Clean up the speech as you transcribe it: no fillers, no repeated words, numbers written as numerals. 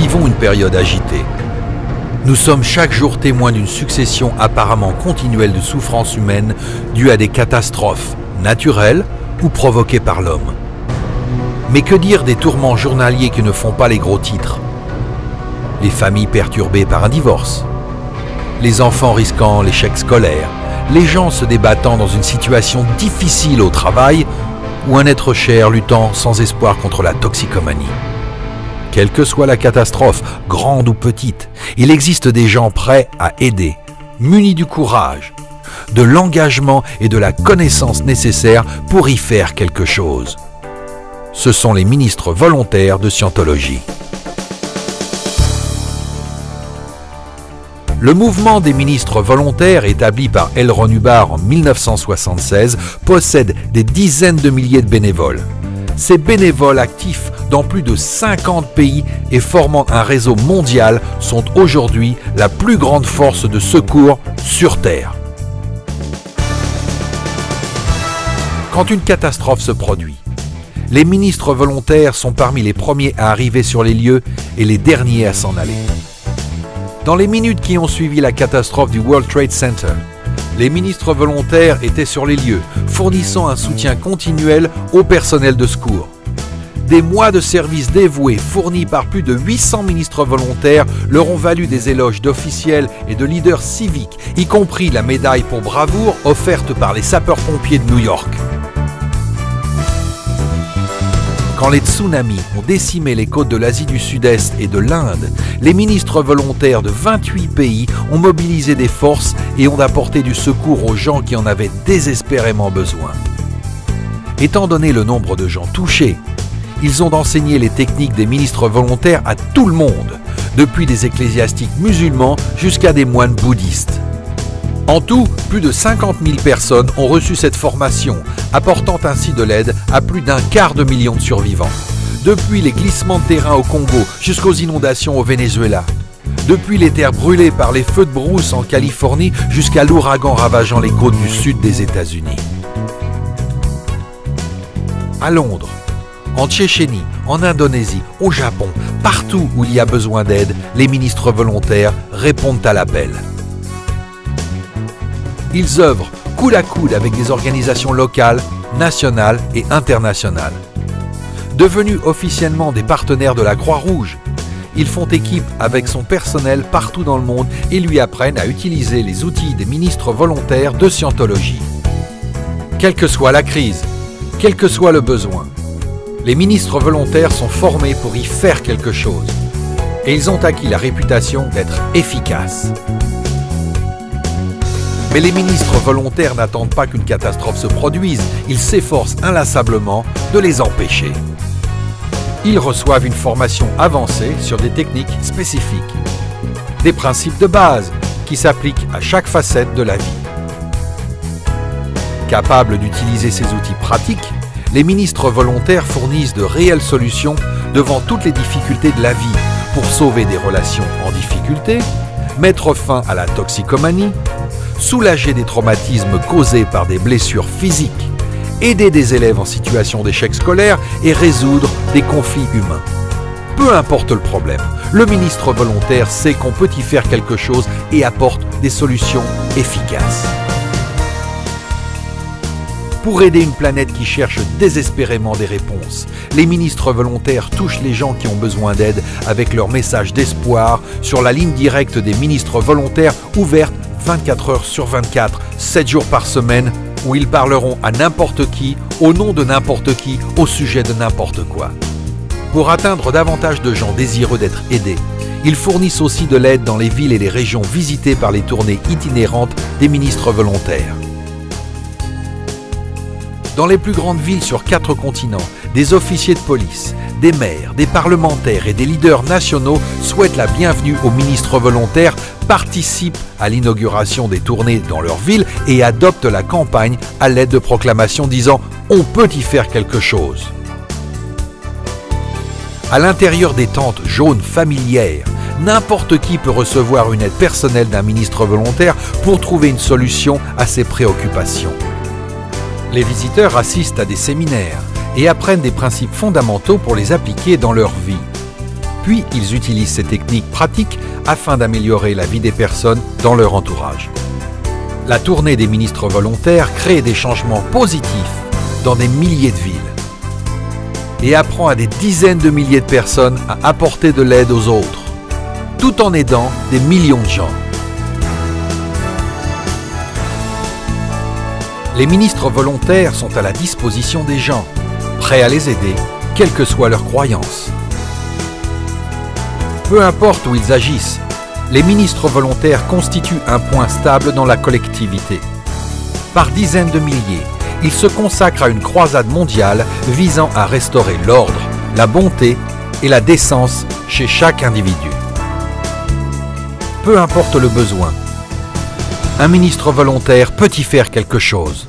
vivons une période agitée. Nous sommes chaque jour témoins d'une succession apparemment continuelle de souffrances humaines dues à des catastrophes naturelles ou provoquées par l'homme. Mais que dire des tourments journaliers qui ne font pas les gros titres? Les familles perturbées par un divorce, les enfants risquant l'échec scolaire, les gens se débattant dans une situation difficile au travail ou un être cher luttant sans espoir contre la toxicomanie. Quelle que soit la catastrophe, grande ou petite, il existe des gens prêts à aider, munis du courage, de l'engagement et de la connaissance nécessaires pour y faire quelque chose. Ce sont les ministres volontaires de Scientologie. Le mouvement des ministres volontaires, établi par L. Ron Hubbard en 1976, possède des dizaines de milliers de bénévoles. Ces bénévoles actifs dans plus de 50 pays et formant un réseau mondial sont aujourd'hui la plus grande force de secours sur Terre. Quand une catastrophe se produit, les ministres volontaires sont parmi les premiers à arriver sur les lieux et les derniers à s'en aller. Dans les minutes qui ont suivi la catastrophe du World Trade Center, les ministres volontaires étaient sur les lieux, fournissant un soutien continuel au personnel de secours. Des mois de services dévoués fournis par plus de 800 ministres volontaires leur ont valu des éloges d'officiels et de leaders civiques, y compris la médaille pour bravoure offerte par les sapeurs-pompiers de New York. Quand les tsunamis ont décimé les côtes de l'Asie du Sud-Est et de l'Inde, les ministres volontaires de 28 pays ont mobilisé des forces et ont apporté du secours aux gens qui en avaient désespérément besoin. Étant donné le nombre de gens touchés, ils ont enseigné les techniques des ministres volontaires à tout le monde, depuis des ecclésiastiques musulmans jusqu'à des moines bouddhistes. En tout, plus de 50 000 personnes ont reçu cette formation, apportant ainsi de l'aide à plus d'1/4 million de survivants. Depuis les glissements de terrain au Congo jusqu'aux inondations au Venezuela. Depuis les terres brûlées par les feux de brousse en Californie jusqu'à l'ouragan ravageant les côtes du sud des États-Unis. À Londres, en Tchétchénie, en Indonésie, au Japon, partout où il y a besoin d'aide, les ministres volontaires répondent à l'appel. Ils œuvrent coude à coude avec des organisations locales, nationales et internationales. Devenus officiellement des partenaires de la Croix-Rouge, ils font équipe avec son personnel partout dans le monde et lui apprennent à utiliser les outils des ministres volontaires de Scientologie. Quelle que soit la crise, quel que soit le besoin, les ministres volontaires sont formés pour y faire quelque chose et ils ont acquis la réputation d'être efficaces. Mais les ministres volontaires n'attendent pas qu'une catastrophe se produise, ils s'efforcent inlassablement de les empêcher. Ils reçoivent une formation avancée sur des techniques spécifiques, des principes de base qui s'appliquent à chaque facette de la vie. Capables d'utiliser ces outils pratiques, les ministres volontaires fournissent de réelles solutions devant toutes les difficultés de la vie pour sauver des relations en difficulté, mettre fin à la toxicomanie, soulager des traumatismes causés par des blessures physiques, aider des élèves en situation d'échec scolaire et résoudre des conflits humains. Peu importe le problème, le ministre volontaire sait qu'on peut y faire quelque chose et apporte des solutions efficaces. Pour aider une planète qui cherche désespérément des réponses, les ministres volontaires touchent les gens qui ont besoin d'aide avec leur message d'espoir sur la ligne directe des ministres volontaires ouverte 24 heures sur 24, 7 jours par semaine, où ils parleront à n'importe qui, au nom de n'importe qui, au sujet de n'importe quoi. Pour atteindre davantage de gens désireux d'être aidés, ils fournissent aussi de l'aide dans les villes et les régions visitées par les tournées itinérantes des ministres volontaires. Dans les plus grandes villes sur 4 continents, des officiers de police, des maires, des parlementaires et des leaders nationaux souhaitent la bienvenue aux ministres volontaires, participent à l'inauguration des tournées dans leur ville et adoptent la campagne à l'aide de proclamations disant « On peut y faire quelque chose ». À l'intérieur des tentes jaunes familières, n'importe qui peut recevoir une aide personnelle d'un ministre volontaire pour trouver une solution à ses préoccupations. Les visiteurs assistent à des séminaires et apprennent des principes fondamentaux pour les appliquer dans leur vie. Puis, ils utilisent ces techniques pratiques afin d'améliorer la vie des personnes dans leur entourage. La tournée des ministres volontaires crée des changements positifs dans des milliers de villes et apprend à des dizaines de milliers de personnes à apporter de l'aide aux autres, tout en aidant des millions de gens. Les ministres volontaires sont à la disposition des gens, prêts à les aider, quelles que soient leurs croyances. Peu importe où ils agissent, les ministres volontaires constituent un point stable dans la collectivité. Par dizaines de milliers, ils se consacrent à une croisade mondiale visant à restaurer l'ordre, la bonté et la décence chez chaque individu. Peu importe le besoin, un ministre volontaire peut y faire quelque chose.